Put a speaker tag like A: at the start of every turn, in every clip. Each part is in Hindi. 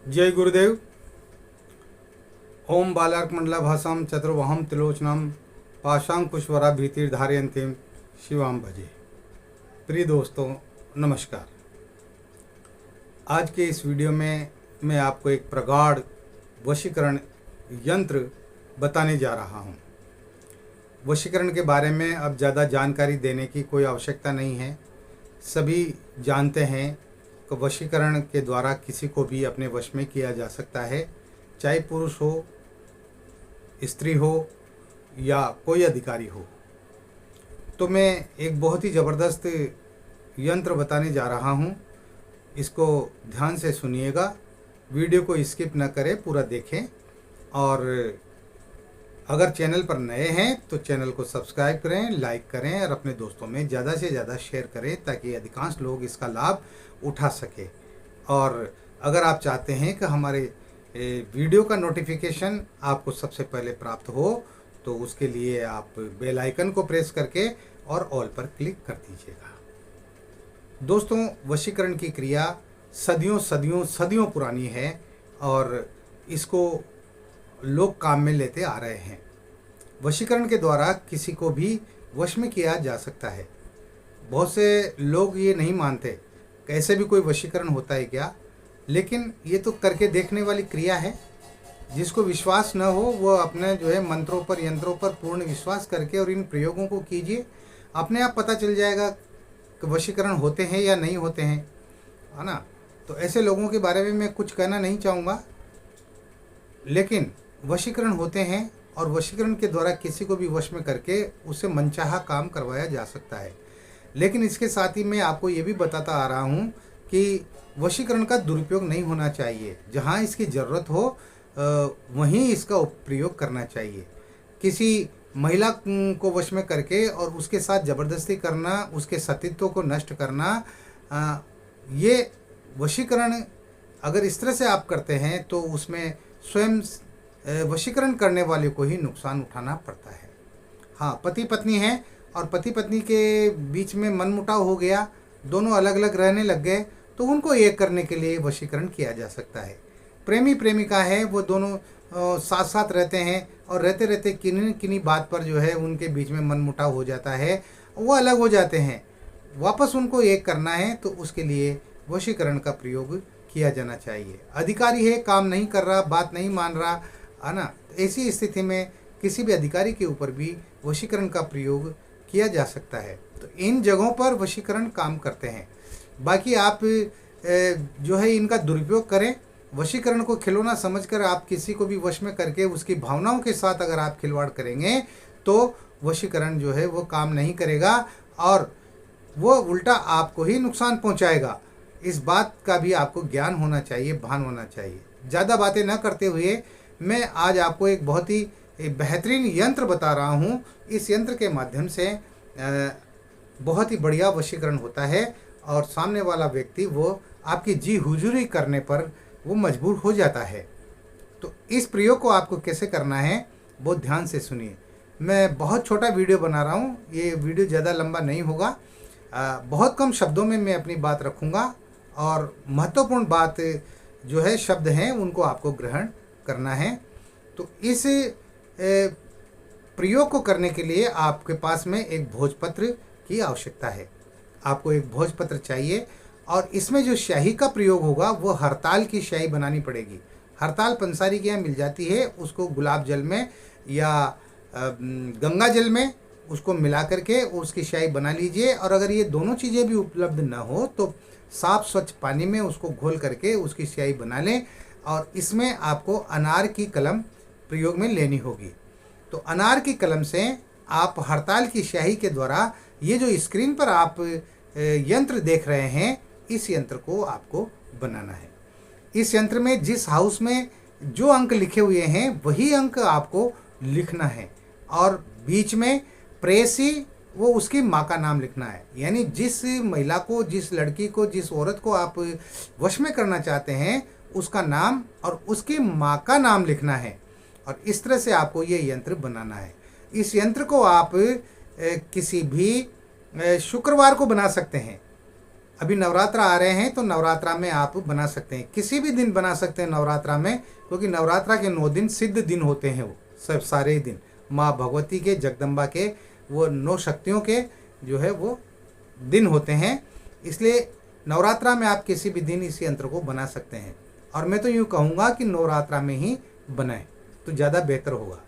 A: जय गुरुदेव। ओम बालार्क मंडला भाषाम चतुर्वहम त्रिलोचनम पाशांकुशवरा भीतिर्धारयन्तीम शिवाम भजे। प्रिय दोस्तों नमस्कार। आज के इस वीडियो में मैं आपको एक प्रगाढ़ वशीकरण यंत्र बताने जा रहा हूं। वशीकरण के बारे में अब ज़्यादा जानकारी देने की कोई आवश्यकता नहीं है। सभी जानते हैं कि वशीकरण के द्वारा किसी को भी अपने वश में किया जा सकता है, चाहे पुरुष हो, स्त्री हो या कोई अधिकारी हो। तो मैं एक बहुत ही ज़बरदस्त यंत्र बताने जा रहा हूं। इसको ध्यान से सुनिएगा, वीडियो को स्किप न करें, पूरा देखें। और अगर चैनल पर नए हैं तो चैनल को सब्सक्राइब करें, लाइक करें और अपने दोस्तों में ज़्यादा से ज़्यादा शेयर करें ताकि अधिकांश लोग इसका लाभ उठा सके। और अगर आप चाहते हैं कि हमारे वीडियो का नोटिफिकेशन आपको सबसे पहले प्राप्त हो तो उसके लिए आप बेल आइकन को प्रेस करके और ऑल पर क्लिक कर दीजिएगा। दोस्तों, वशीकरण की क्रिया सदियों सदियों सदियों पुरानी है और इसको लोग काम में लेते आ रहे हैं। वशीकरण के द्वारा किसी को भी वश में किया जा सकता है। बहुत से लोग ये नहीं मानते कैसे भी कोई वशीकरण होता है क्या, लेकिन ये तो करके देखने वाली क्रिया है। जिसको विश्वास न हो वो अपने मंत्रों पर, यंत्रों पर पूर्ण विश्वास करके और इन प्रयोगों को कीजिए। अपने आप पता चल जाएगा कि वशीकरण होते हैं या नहीं होते हैं, है ना। तो ऐसे लोगों के बारे में मैं कुछ कहना नहीं चाहूँगा, लेकिन वशीकरण होते हैं और वशीकरण के द्वारा किसी को भी वश में करके उससे मनचाहा काम करवाया जा सकता है। लेकिन इसके साथ ही मैं आपको ये भी बताता आ रहा हूँ कि वशीकरण का दुरुपयोग नहीं होना चाहिए। जहाँ इसकी ज़रूरत हो वहीं इसका प्रयोग करना चाहिए। किसी महिला को वश में करके और उसके साथ ज़बरदस्ती करना, उसके सतीत्व को नष्ट करना, ये वशीकरण अगर इस तरह से आप करते हैं तो उसमें स्वयं वशीकरण करने वाले को ही नुकसान उठाना पड़ता है। हाँ, पति पत्नी हैं और पति पत्नी के बीच में मनमुटाव हो गया, दोनों अलग अलग रहने लग गए, तो उनको एक करने के लिए वशीकरण किया जा सकता है। प्रेमी प्रेमिका है, वो दोनों साथ साथ रहते हैं और रहते रहते किन्हीं किन्हीं बात पर उनके बीच में मनमुटाव हो जाता है, वो अलग हो जाते हैं। वापस उनको एक करना है तो उसके लिए वशीकरण का प्रयोग किया जाना चाहिए। अधिकारी है, काम नहीं कर रहा, बात नहीं मान रहा, है ना। ऐसी स्थिति में किसी भी अधिकारी के ऊपर भी वशीकरण का प्रयोग किया जा सकता है। तो इन जगहों पर वशीकरण काम करते हैं। बाकी आप इनका दुरुपयोग करें। वशीकरण को खिलौना समझकर आप किसी को भी वश में करके उसकी भावनाओं के साथ अगर आप खिलवाड़ करेंगे तो वशीकरण वो काम नहीं करेगा और वो उल्टा आपको ही नुकसान पहुंचाएगा। इस बात का भी आपको ज्ञान होना चाहिए, भान होना चाहिए। ज़्यादा बातें न करते हुए मैं आज आपको एक बहुत ही बेहतरीन यंत्र बता रहा हूँ। इस यंत्र के माध्यम से बहुत ही बढ़िया वशीकरण होता है और सामने वाला व्यक्ति वो आपकी जी हुजूरी करने पर वो मजबूर हो जाता है। तो इस प्रयोग को आपको कैसे करना है बहुत ध्यान से सुनिए। मैं बहुत छोटा वीडियो बना रहा हूँ, ये वीडियो ज़्यादा लंबा नहीं होगा। बहुत कम शब्दों में मैं अपनी बात रखूँगा और महत्वपूर्ण बात शब्द हैं उनको आपको ग्रहण करना है। तो इस प्रयोग को करने के लिए आपके पास में एक भोजपत्र की आवश्यकता है। आपको एक भोजपत्र चाहिए और इसमें जो स्याही का प्रयोग होगा वो हरताल की स्याही बनानी पड़ेगी। हरताल पंसारी के यहाँ मिल जाती है, उसको गुलाब जल में या गंगा जल में उसको मिला करके उसकी स्याही बना लीजिए। और अगर ये दोनों चीज़ें भी उपलब्ध न हो तो साफ स्वच्छ पानी में उसको घोल करके उसकी स्याही बना लें और इसमें आपको अनार की कलम प्रयोग में लेनी होगी। तो अनार की कलम से आप हरताल की स्याही के द्वारा ये जो स्क्रीन पर आप यंत्र देख रहे हैं, इस यंत्र को आपको बनाना है। इस यंत्र में जिस हाउस में जो अंक लिखे हुए हैं वही अंक आपको लिखना है और बीच में प्रेसी वो उसकी माँ का नाम लिखना है। यानी जिस महिला को, जिस लड़की को, जिस औरत को आप वश में करना चाहते हैं उसका नाम और उसकी माँ का नाम लिखना है और इस तरह से आपको ये यंत्र बनाना है। इस यंत्र को आप किसी भी शुक्रवार को बना सकते हैं। अभी नवरात्र आ रहे हैं तो नवरात्रा में आप बना सकते हैं, किसी भी दिन बना सकते हैं नवरात्रा में, क्योंकि नवरात्रा के 9 दिन सिद्ध दिन होते हैं, वो सब सारे ही दिन माँ भगवती के, जगदम्बा के, वो 9 शक्तियों के जो है वो दिन होते हैं। इसलिए नवरात्रा में आप किसी भी दिन इस यंत्र को बना सकते हैं, और मैं तो यूँ कहूँगा कि नवरात्रा में ही बनाएं तो ज़्यादा बेहतर होगा।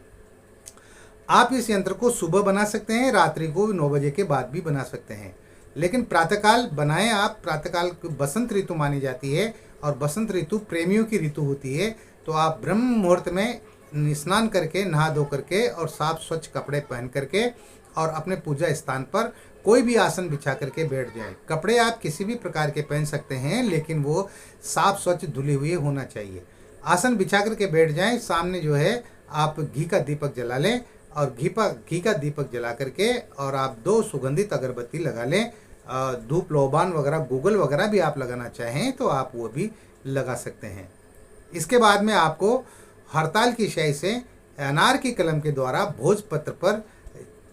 A: आप इस यंत्र को सुबह बना सकते हैं, रात्रि को 9 बजे के बाद भी बना सकते हैं, लेकिन प्रातःकाल बनाएं आप। प्रातःकाल बसंत ऋतु मानी जाती है, और बसंत ऋतु प्रेमियों की ऋतु होती है। तो आप ब्रह्म मुहूर्त में स्नान करके, नहा धो करके और साफ स्वच्छ कपड़े पहन करके और अपने पूजा स्थान पर कोई भी आसन बिछा करके बैठ जाए। कपड़े आप किसी भी प्रकार के पहन सकते हैं, लेकिन वो साफ स्वच्छ धुले हुए होना चाहिए। आसन बिछा करके बैठ जाएं, सामने जो है आप घी का दीपक जला लें, और घी का दीपक जला करके और आप 2 सुगंधित अगरबत्ती लगा लें। धूप लोबान वगैरह, गूगल वगैरह भी आप लगाना चाहें तो आप वो भी लगा सकते हैं। इसके बाद में आपको हड़ताल की स्याही से अनार की कलम के द्वारा भोजपत्र पर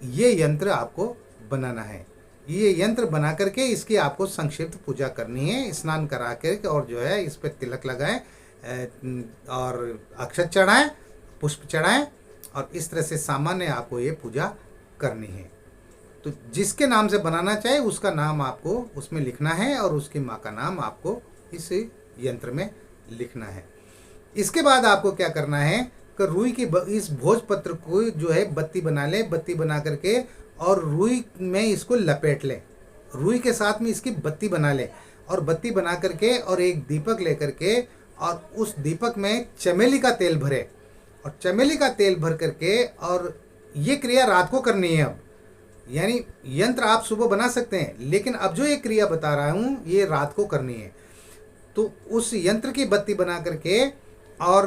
A: ये यंत्र आपको बनाना है। ये यंत्र बना करके इसकी आपको संक्षिप्त पूजा करनी है, स्नान करा कर, और जो है इस पर तिलक लगाएं और अक्षत चढ़ाएं, पुष्प चढ़ाएं, और इस तरह से सामान्य आपको ये पूजा करनी है। तो जिसके नाम से बनाना चाहे उसका नाम आपको उसमें लिखना है, और उसकी माँ का नाम आपको इस यंत्र में लिखना है। इसके बाद आपको क्या करना है कि रुई की इस भोजपत्र को जो है बत्ती बना लें, बत्ती बना करके और रुई में इसको लपेट लें, रुई के साथ में इसकी बत्ती बना लें, और बत्ती बना करके और एक दीपक ले करके और उस दीपक में चमेली का तेल भरे, और चमेली का तेल भर करके, और ये क्रिया रात को करनी है। अब यानी यंत्र आप सुबह बना सकते हैं, लेकिन अब जो ये क्रिया बता रहा हूँ ये रात को करनी है। तो उस यंत्र की बत्ती बना करके और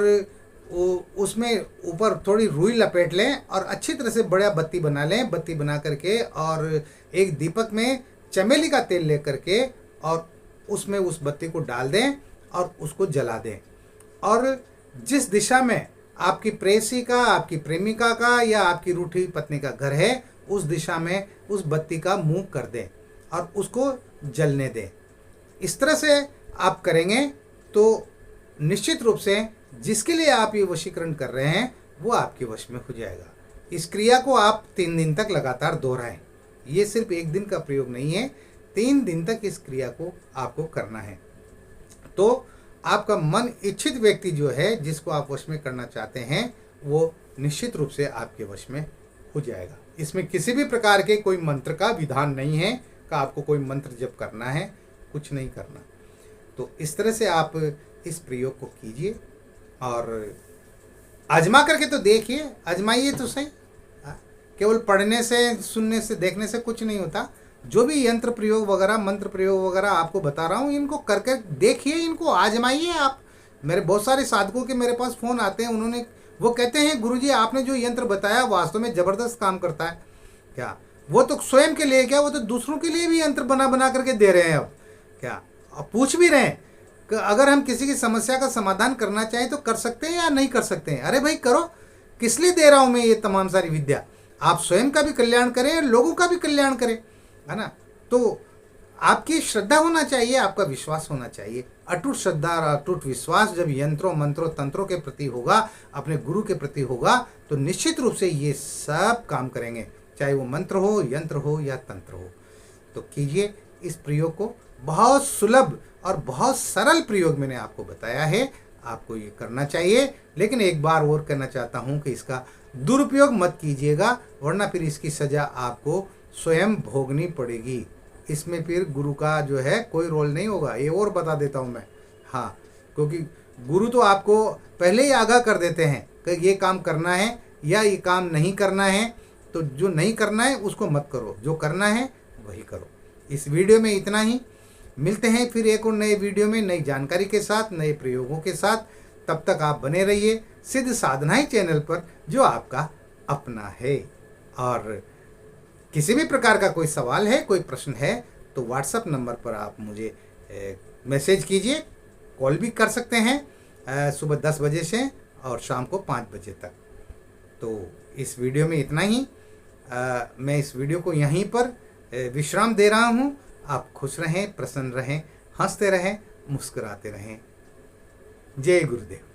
A: उसमें ऊपर थोड़ी रुई लपेट लें, और अच्छी तरह से बड़ा बत्ती बना लें। बत्ती बना करके और एक दीपक में चमेली का तेल ले करके और उसमें उस बत्ती को डाल दें और उसको जला दें, और जिस दिशा में आपकी प्रेयसी का, आपकी प्रेमिका का या आपकी रूठी पत्नी का घर है, उस दिशा में उस बत्ती का मुंह कर दें और उसको जलने दें। इस तरह से आप करेंगे तो निश्चित रूप से जिसके लिए आप ये वशीकरण कर रहे हैं वो आपके वश में हो जाएगा। इस क्रिया को आप 3 दिन तक लगातार दोहराएं। ये सिर्फ 1 दिन का प्रयोग नहीं है, 3 दिन तक इस क्रिया को आपको करना है। तो आपका मन इच्छित व्यक्ति जो है, जिसको आप वश में करना चाहते हैं, वो निश्चित रूप से आपके वश में हो जाएगा। इसमें किसी भी प्रकार के कोई मंत्र का विधान नहीं है कि आपको कोई मंत्र जप करना है, कुछ नहीं करना। तो इस तरह से आप इस प्रयोग को कीजिए और आजमा करके तो देखिए, आजमाइए तो सही। केवल पढ़ने से, सुनने से, देखने से कुछ नहीं होता। जो भी यंत्र प्रयोग वगैरह, मंत्र प्रयोग वगैरह आपको बता रहा हूँ, इनको करके देखिए, इनको आजमाइए आप। मेरे बहुत सारे साधकों के मेरे पास फ़ोन आते हैं, वो कहते हैं गुरुजी आपने जो यंत्र बताया वास्तव में ज़बरदस्त काम करता है। क्या वो तो स्वयं के लिए, क्या वो तो दूसरों के लिए भी यंत्र बना बना करके दे रहे हैं। अब क्या अब पूछ भी रहे हैं कि अगर हम किसी की समस्या का समाधान करना चाहें तो कर सकते हैं या नहीं कर सकते हैं। अरे भाई करो, किस लिए दे रहा हूँ मैं ये तमाम सारी विद्या? आप स्वयं का भी कल्याण करें, लोगों का भी कल्याण करें, है ना। तो आपकी श्रद्धा होना चाहिए, आपका विश्वास होना चाहिए। अटूट श्रद्धा और अटूट विश्वास जब यंत्रों, मंत्रों, तंत्रों के प्रति होगा, अपने गुरु के प्रति होगा, तो निश्चित रूप से ये सब काम करेंगे, चाहे वो मंत्र हो, यंत्र हो या तंत्र हो। तो कीजिए इस प्रयोग को। बहुत सुलभ और बहुत सरल प्रयोग मैंने आपको बताया है, आपको ये करना चाहिए। लेकिन एक बार और कहना चाहता हूँ कि इसका दुरुपयोग मत कीजिएगा, वरना फिर इसकी सज़ा आपको स्वयं भोगनी पड़ेगी। इसमें फिर गुरु का जो है कोई रोल नहीं होगा, ये और बता देता हूँ मैं। हाँ, क्योंकि गुरु तो आपको पहले ही आगाह कर देते हैं कि ये काम करना है या ये काम नहीं करना है। तो जो नहीं करना है उसको मत करो, जो करना है वही करो। इस वीडियो में इतना ही। मिलते हैं फिर एक और नए वीडियो में, नई जानकारी के साथ, नए प्रयोगों के साथ। तब तक आप बने रहिए सिद्ध साधनाएं चैनल पर, जो आपका अपना है। और किसी भी प्रकार का कोई सवाल है, कोई प्रश्न है, तो व्हाट्सएप नंबर पर आप मुझे मैसेज कीजिए, कॉल भी कर सकते हैं सुबह 10 बजे से और शाम को 5 बजे तक। तो इस वीडियो में इतना ही। मैं इस वीडियो को यहीं पर विश्राम दे रहा हूँ। आप खुश रहें, प्रसन्न रहें, हंसते रहें, मुस्कुराते रहें। जय गुरुदेव।